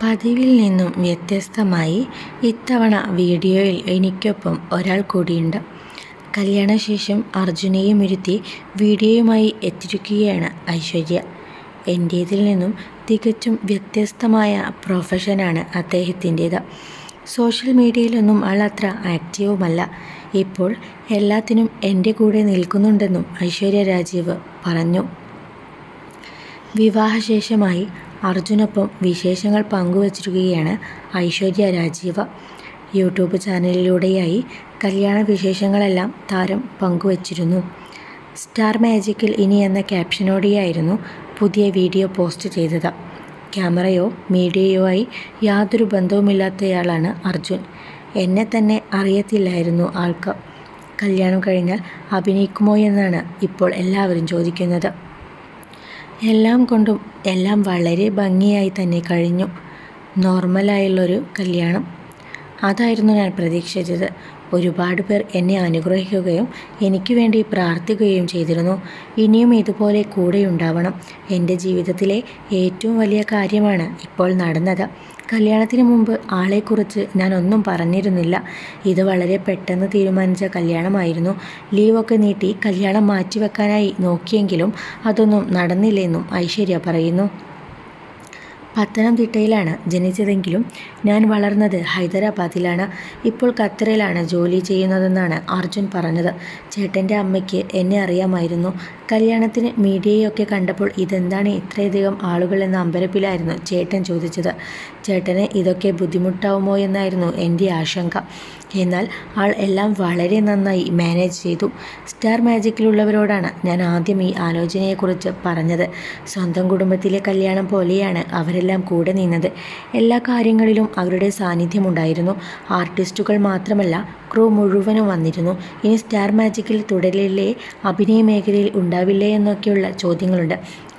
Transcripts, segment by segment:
പതിവിൽ നിന്നും വ്യത്യസ്തമായി ഇത്തവണ വീഡിയോയിൽ എനിക്കൊപ്പം ഒരാൾ കൂടിയുണ്ട്. കല്യാണശേഷം അർജുനെയും ഇരുത്തി വീഡിയോയുമായി എത്തിയിരിക്കുകയാണ് ഐശ്വര്യ. എൻ്റേതിൽ നിന്നും തികച്ചും വ്യത്യസ്തമായ പ്രൊഫഷനാണ് അദ്ദേഹത്തിൻ്റേത്. സോഷ്യൽ മീഡിയയിലൊന്നും ആൾ അത്ര ആക്റ്റീവുമല്ല. ഇപ്പോൾ എല്ലാത്തിനും എൻ്റെ കൂടെ നിൽക്കുന്നുണ്ടെന്നും ഐശ്വര്യ രാജീവ് പറഞ്ഞു. വിവാഹശേഷമായി അർജുനൊപ്പം വിശേഷങ്ങൾ പങ്കുവച്ചിരിക്കുകയാണ് ഐശ്വര്യ രാജീവ്. യൂട്യൂബ് ചാനലിലൂടെയായി കല്യാണ വിശേഷങ്ങളെല്ലാം താരം പങ്കുവച്ചിരുന്നു. സ്റ്റാർ മാജിക്കിൽ ഇനി എന്ന ക്യാപ്ഷനോടെയായിരുന്നു പുതിയ വീഡിയോ പോസ്റ്റ് ചെയ്തത്. ക്യാമറയോ മീഡിയയോ ആയി യാതൊരു ബന്ധവുമില്ലാത്തയാളാണ് അർജുൻ. എന്നെ തന്നെ അറിയത്തില്ലായിരുന്നു ആൾക്ക്. കല്യാണം കഴിഞ്ഞാൽ അഭിനയിക്കുമോ എന്നാണ് ഇപ്പോൾ എല്ലാവരും ചോദിക്കുന്നത്. എല്ലാം കൊണ്ടും എല്ലാം വളരെ ഭംഗിയായി തന്നെ കഴിഞ്ഞു. നോർമലായുള്ളൊരു കല്യാണം, അതായിരുന്നു ഞാൻ പ്രതീക്ഷിച്ചത്. ഒരുപാട് പേർ എന്നെ അനുഗ്രഹിക്കുകയും എനിക്ക് വേണ്ടി പ്രാർത്ഥിക്കുകയും ചെയ്തിരുന്നു. ഇനിയും ഇതുപോലെ കൂടെയുണ്ടാവണം. എൻ്റെ ജീവിതത്തിലെ ഏറ്റവും വലിയ കാര്യമാണ് ഇപ്പോൾ നടന്നത്. കല്യാണത്തിന് മുമ്പ് ആളെക്കുറിച്ച് ഞാൻ ഒന്നും പറഞ്ഞിരുന്നില്ല. ഇത് വളരെ പെട്ടെന്ന് തീരുമാനിച്ച കല്യാണമായിരുന്നു. ലീവൊക്കെ നീട്ടി കല്യാണം മാറ്റിവെക്കാനായി നോക്കിയെങ്കിലും അതൊന്നും നടന്നില്ലെന്നും ഐശ്വര്യ പറയുന്നു. പത്തനംതിട്ടയിലാണ് ജനിച്ചതെങ്കിലും ഞാൻ വളർന്നത് ഹൈദരാബാദിലാണ്. ഇപ്പോൾ ഖത്തറിലാണ് ജോലി ചെയ്യുന്നതെന്നാണ് അർജുൻ പറഞ്ഞത്. ചേട്ടൻ്റെ അമ്മയ്ക്ക് എന്നെ അറിയാമായിരുന്നു. കല്യാണത്തിന് മീഡിയയൊക്കെ കണ്ടപ്പോൾ ഇതെന്താണ് ഇത്രയധികം ആളുകൾ എന്ന അമ്പരപ്പിലായിരുന്നു ചേട്ടൻ ചോദിച്ചത്. ചേട്ടന് ഇതൊക്കെ ബുദ്ധിമുട്ടാവുമോ എന്നായിരുന്നു എൻ്റെ ആശങ്ക. എന്നാൽ ആൾ എല്ലാം വളരെ നന്നായി മാനേജ് ചെയ്തു. സ്റ്റാർ മാജിക്കിലുള്ളവരോടാണ് ഞാൻ ആദ്യം ഈ ആലോചനയെക്കുറിച്ച് പറഞ്ഞത്. സ്വന്തം കുടുംബത്തിലെ കല്യാണം പോലെയാണ് അവരെല്ലാം കൂടെ നിന്നത്. എല്ലാ കാര്യങ്ങളിലും അവരുടെ സാന്നിധ്യമുണ്ടായിരുന്നു. ആർട്ടിസ്റ്റുകൾ മാത്രമല്ല, ക്രൂ മുഴുവനും വന്നിരുന്നു. ഇനി സ്റ്റാർ മാജിക്കിൽ തുടരിലെ അഭിനയ മേഖലയിൽ ഉണ്ടാവില്ലേ എന്നൊക്കെയുള്ള ചോദ്യങ്ങളുണ്ട്.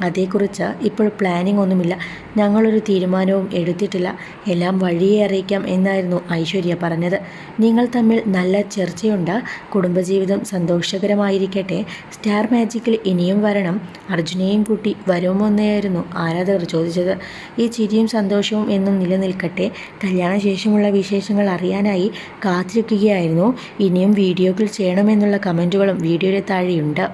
അതേക്കുറിച്ച് ഇപ്പോൾ പ്ലാനിംഗ് ഒന്നുമില്ല. ഞങ്ങളൊരു തീരുമാനവും എടുത്തിട്ടില്ല. എല്ലാം വഴിയെ അറിയിക്കാം എന്നായിരുന്നു ഐശ്വര്യ പറഞ്ഞത്. നിങ്ങൾ തമ്മിൽ നല്ല ചർച്ചയുണ്ട്. കുടുംബജീവിതം സന്തോഷകരമായിരിക്കട്ടെ. സ്റ്റാർ മാജിക്കിൽ ഇനിയും വരണം. അർജുനെയും കൂട്ടി വരുമോ എന്നായിരുന്നു ആരാധകർ ചോദിച്ചത്. ഈ ചിരിയും സന്തോഷവും എന്നും നിലനിൽക്കട്ടെ. കല്യാണശേഷമുള്ള വിശേഷങ്ങൾ അറിയാനായി കാത്തിരിക്കുകയായിരുന്നു. ഇനിയും വീഡിയോകൾ ചെയ്യണമെന്നുള്ള കമൻറ്റുകളും വീഡിയോയുടെ താഴെയുണ്ട്.